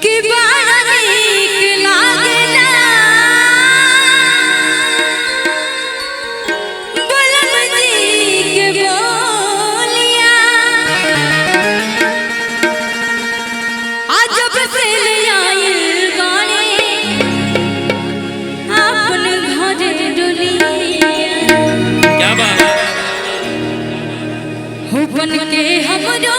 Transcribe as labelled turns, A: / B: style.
A: कि बड़ा नीक लागेला बलम जी के बोलिया आज जब से आइल बाड़े अपन घरे डोलिया। क्या बात हो बन के हमरो